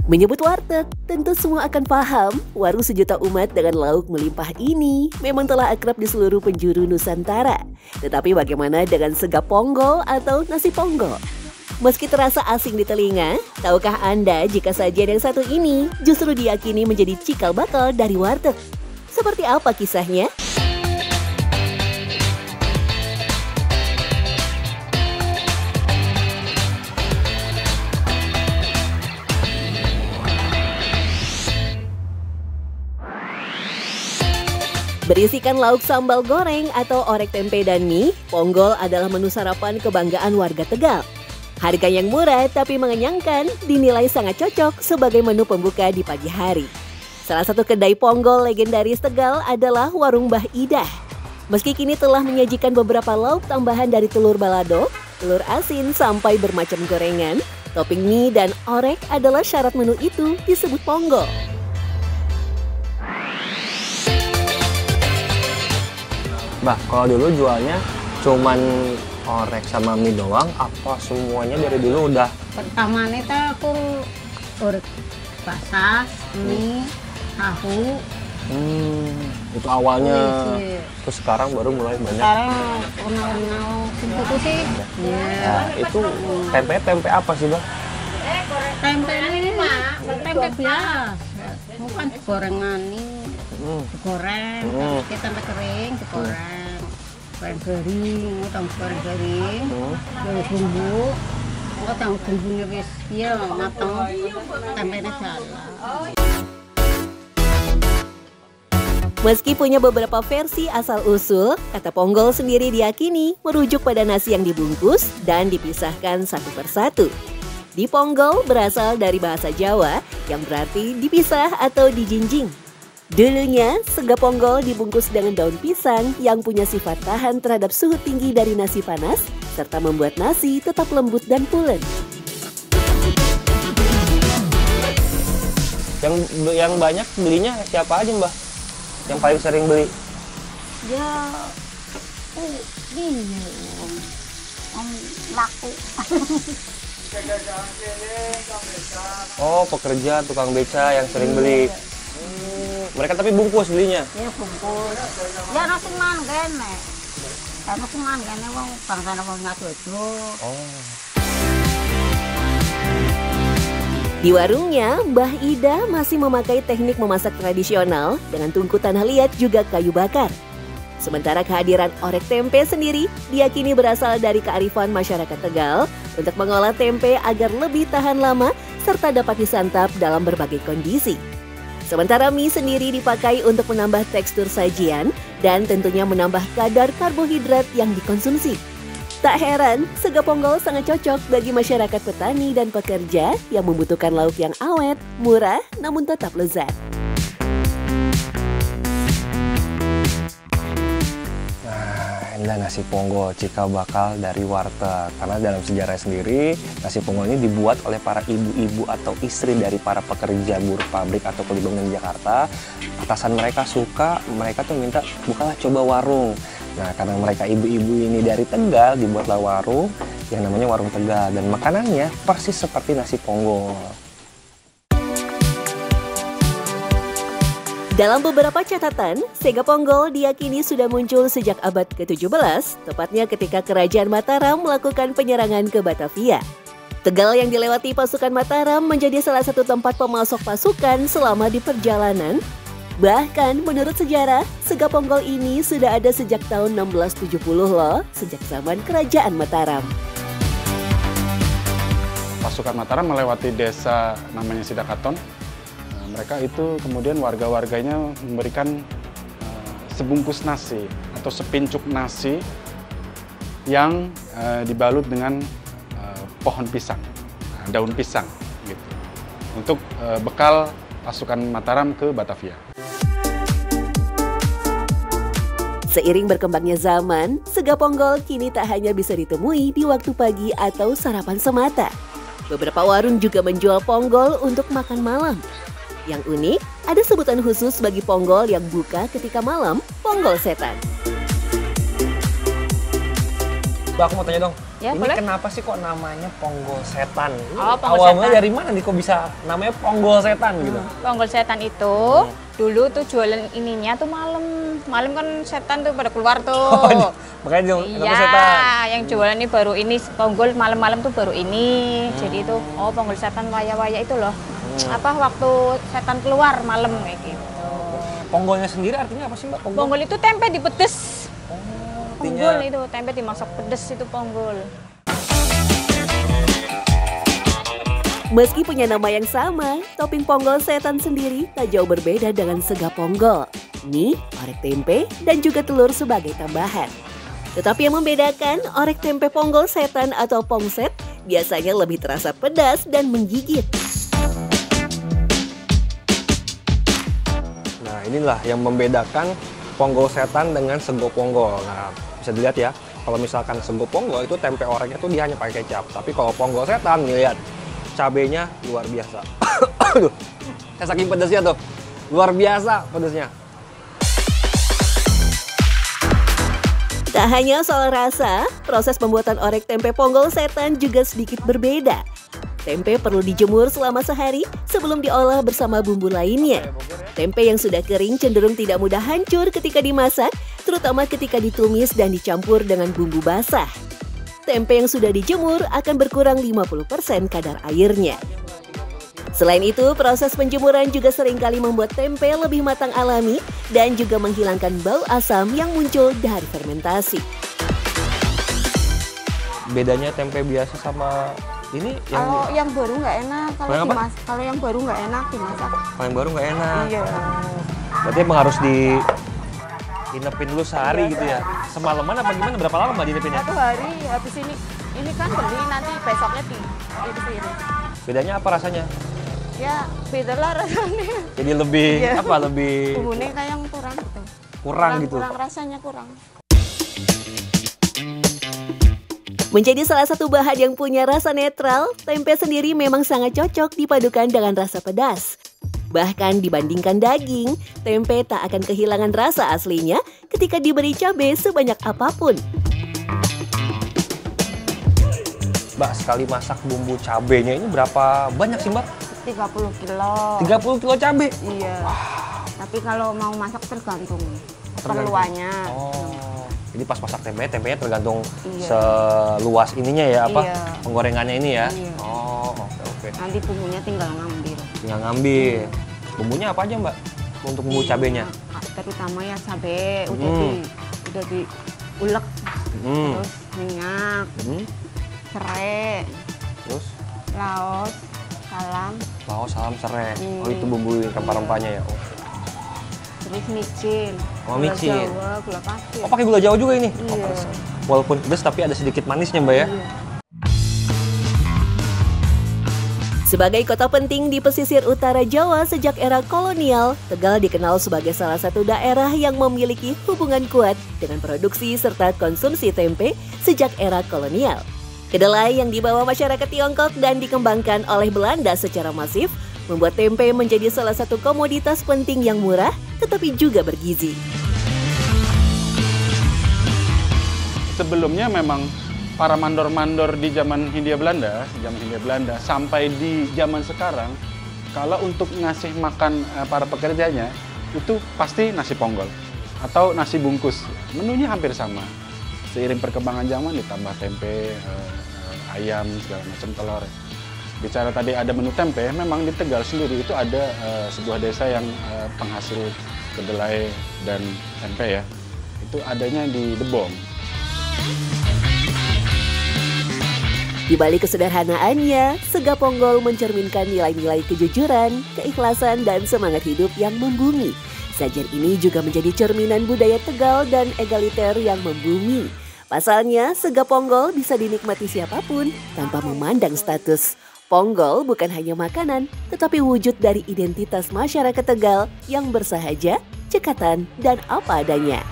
Menyebut warteg, tentu semua akan paham warung sejuta umat dengan lauk melimpah ini memang telah akrab di seluruh penjuru Nusantara. Tetapi bagaimana dengan sega ponggol atau nasi ponggol? Meski terasa asing di telinga, tahukah Anda jika sajian yang satu ini justru diyakini menjadi cikal bakal dari warteg? Seperti apa kisahnya? Berisikan lauk sambal goreng atau orek tempe dan mie, ponggol adalah menu sarapan kebanggaan warga Tegal. Harga yang murah tapi mengenyangkan dinilai sangat cocok sebagai menu pembuka di pagi hari. Salah satu kedai ponggol legendaris Tegal adalah Warung Mbah Idah. Meski kini telah menyajikan beberapa lauk tambahan dari telur balado, telur asin sampai bermacam gorengan, topping mie dan orek adalah syarat menu itu disebut ponggol. Mbak, kalau dulu jualnya cuman orek sama mie doang, apa semuanya dari dulu udah? Pertama itu aku orek basah, mie, tahu. Itu awalnya. Terus sekarang baru mulai banyak. Sekarang kenal-kenal itu sih. Nah, itu tempe apa sih, Bang? Tempe ini tempe biasa. Bukan gorengan ini. Digoreng, kita tempe kering, digoreng, goreng garing, goreng garing, goreng bumbu, bumbunya wis matang, tempenya jalan. Meski punya beberapa versi asal-usul, kata ponggol sendiri diyakini merujuk pada nasi yang dibungkus dan dipisahkan satu persatu. Di ponggol berasal dari bahasa Jawa yang berarti dipisah atau dijinjing. Dulunya, sega ponggol dibungkus dengan daun pisang yang punya sifat tahan terhadap suhu tinggi dari nasi panas, serta membuat nasi tetap lembut dan pulen. Yang banyak belinya siapa aja, Mbak? Yang paling sering beli? Ya, ini laku. Oh, pekerja tukang beca yang sering beli. Mereka tapi bungkus belinya? Ya bungkus. Ya nasi man kene. Nasi man kene wong bangsane wong ngadodo. Oh. Di warungnya, Mbah Ida masih memakai teknik memasak tradisional dengan tungku tanah liat juga kayu bakar. Sementara kehadiran orek tempe sendiri diyakini berasal dari kearifan masyarakat Tegal untuk mengolah tempe agar lebih tahan lama serta dapat disantap dalam berbagai kondisi. Sementara mie sendiri dipakai untuk menambah tekstur sajian dan tentunya menambah kadar karbohidrat yang dikonsumsi. Tak heran, sega ponggol sangat cocok bagi masyarakat petani dan pekerja yang membutuhkan lauk yang awet, murah, namun tetap lezat. Nah, nasi ponggol cikal bakal dari warteg. Karena dalam sejarah sendiri, nasi ponggol ini dibuat oleh para ibu-ibu atau istri dari para pekerja buruh pabrik atau kulit bangunan Jakarta. Atasan mereka suka, mereka tuh minta bukalah coba warung. Nah, karena mereka ibu-ibu ini dari Tegal, dibuatlah warung yang namanya Warung Tegal. Dan makanannya persis seperti nasi ponggol. Dalam beberapa catatan, sega ponggol diyakini sudah muncul sejak abad ke-17, tepatnya ketika Kerajaan Mataram melakukan penyerangan ke Batavia. Tegal yang dilewati pasukan Mataram menjadi salah satu tempat pemasok pasukan selama di perjalanan. Bahkan menurut sejarah, sega ponggol ini sudah ada sejak tahun 1670 loh, sejak zaman Kerajaan Mataram. Pasukan Mataram melewati desa namanya Sidakaton. Mereka itu kemudian warga-warganya memberikan sebungkus nasi atau sepincuk nasi yang dibalut dengan pohon pisang, daun pisang gitu. Untuk bekal pasukan Mataram ke Batavia. Seiring berkembangnya zaman, sega ponggol kini tak hanya bisa ditemui di waktu pagi atau sarapan semata. Beberapa warung juga menjual ponggol untuk makan malam. Yang unik, ada sebutan khusus bagi ponggol yang buka ketika malam, ponggol setan. Mbak, aku mau tanya dong, Ya, ini boleh. kenapa sih kok namanya Ponggol Setan? Ini Oh, Ponggol awalnya Setan. dari mana nih kok bisa namanya Ponggol Setan gitu? Ponggol setan itu dulu tuh jualan ininya tuh malam. Malam kan setan tuh pada keluar tuh. Makanya Iya, setan. yang jualan ini baru ini ponggol malam-malam tuh baru ini. Jadi itu ponggol setan waya-waya itu loh. Apa waktu setan keluar malam kayak gitu. Ponggolnya sendiri artinya apa sih Mbak? Ponggol itu tempe dipedes. Artinya Ponggol itu tempe dimasak pedes itu ponggol. Meski punya nama yang sama, topping ponggol setan sendiri tak jauh berbeda dengan sega ponggol, mie, orek tempe, dan juga telur sebagai tambahan. Tetapi yang membedakan orek tempe ponggol setan atau pongset biasanya lebih terasa pedas dan menggigit. Nah inilah yang membedakan Ponggol Setan dengan sego ponggol. Nah bisa dilihat ya, kalau misalkan sego ponggol itu tempe oreknya tuh dia hanya pakai kecap. Tapi kalau Ponggol Setan nih lihat, cabenya luar biasa. Aduh, saking pedasnya tuh, luar biasa pedasnya. Tak hanya soal rasa, proses pembuatan orek tempe ponggol setan juga sedikit berbeda. Tempe perlu dijemur selama sehari sebelum diolah bersama bumbu lainnya. Tempe yang sudah kering cenderung tidak mudah hancur ketika dimasak, terutama ketika ditumis dan dicampur dengan bumbu basah. Tempe yang sudah dijemur akan berkurang 50% kadar airnya. Selain itu, proses penjemuran juga seringkali membuat tempe lebih matang alami dan juga menghilangkan bau asam yang muncul dari fermentasi. Bedanya tempe biasa sama ini Kalau yang baru nggak enak, Kalau yang apa? kalau yang baru nggak enak dimasak. yang baru nggak enak. Iya. Berarti emang harus diinepin dulu sehari gitu ya. Semalaman apa gimana? Berapa lama Mbak diinepinnya? 1 hari habis ini kan beli nanti besoknya diiris-iris. Bedanya apa rasanya? Ya beda lah rasanya. Jadi lebih Iya. apa? Lebih Bumbunya kayak yang kurang gitu. kurang gitu. Kurang rasanya kurang. Menjadi salah satu bahan yang punya rasa netral, tempe sendiri memang sangat cocok dipadukan dengan rasa pedas. Bahkan dibandingkan daging, tempe tak akan kehilangan rasa aslinya ketika diberi cabai sebanyak apapun. Mbak, sekali masak bumbu cabenya ini berapa banyak sih Mbak? 30 kilo. 30 kilo cabai? Iya. Tapi kalau mau masak tergantung keperluannya. Oh, jadi pas masak tempenya tergantung Iya. seluas ininya ya apa? Iya. Penggorengannya ini ya? Iya. Oh, oke. Nanti bumbunya tinggal ngambil. Tinggal ngambil. Bumbunya apa aja Mbak? Untuk bumbu cabenya? Terutama ya cabai udah diulek. Hmm. Terus minyak, serai, Terus? laos, salam, Laos, salam, serai. Oh, itu bumbu rempah-rempahnya ya? Oh. terus micin. Oh, Gula micin. Jawa, gula pasir. Oh, pakai gula Jawa juga ini? Oh, Iya. pedas. Walaupun pedas tapi ada sedikit manisnya Mbak ya? Iya. Sebagai kota penting di pesisir utara Jawa sejak era kolonial, Tegal dikenal sebagai salah satu daerah yang memiliki hubungan kuat dengan produksi serta konsumsi tempe sejak era kolonial. Kedelai yang dibawa masyarakat Tiongkok dan dikembangkan oleh Belanda secara masif membuat tempe menjadi salah satu komoditas penting yang murah tetapi juga bergizi. Sebelumnya memang para mandor-mandor di zaman Hindia Belanda sampai di zaman sekarang, kalau untuk ngasih makan para pekerjanya itu pasti nasi ponggol atau nasi bungkus. Menunya hampir sama. Seiring perkembangan zaman ditambah tempe, ayam, segala macam telur. Bicara tadi ada menu tempe, memang di Tegal sendiri itu ada sebuah desa yang penghasil kedelai dan tempe ya. Itu adanya di Debong. Di balik kesederhanaannya, sega ponggol mencerminkan nilai-nilai kejujuran, keikhlasan, dan semangat hidup yang membumi. Sajian ini juga menjadi cerminan budaya Tegal dan egaliter yang membumi. Pasalnya, sega ponggol bisa dinikmati siapapun tanpa memandang status. Ponggol bukan hanya makanan, tetapi wujud dari identitas masyarakat Tegal yang bersahaja, cekatan, dan apa adanya.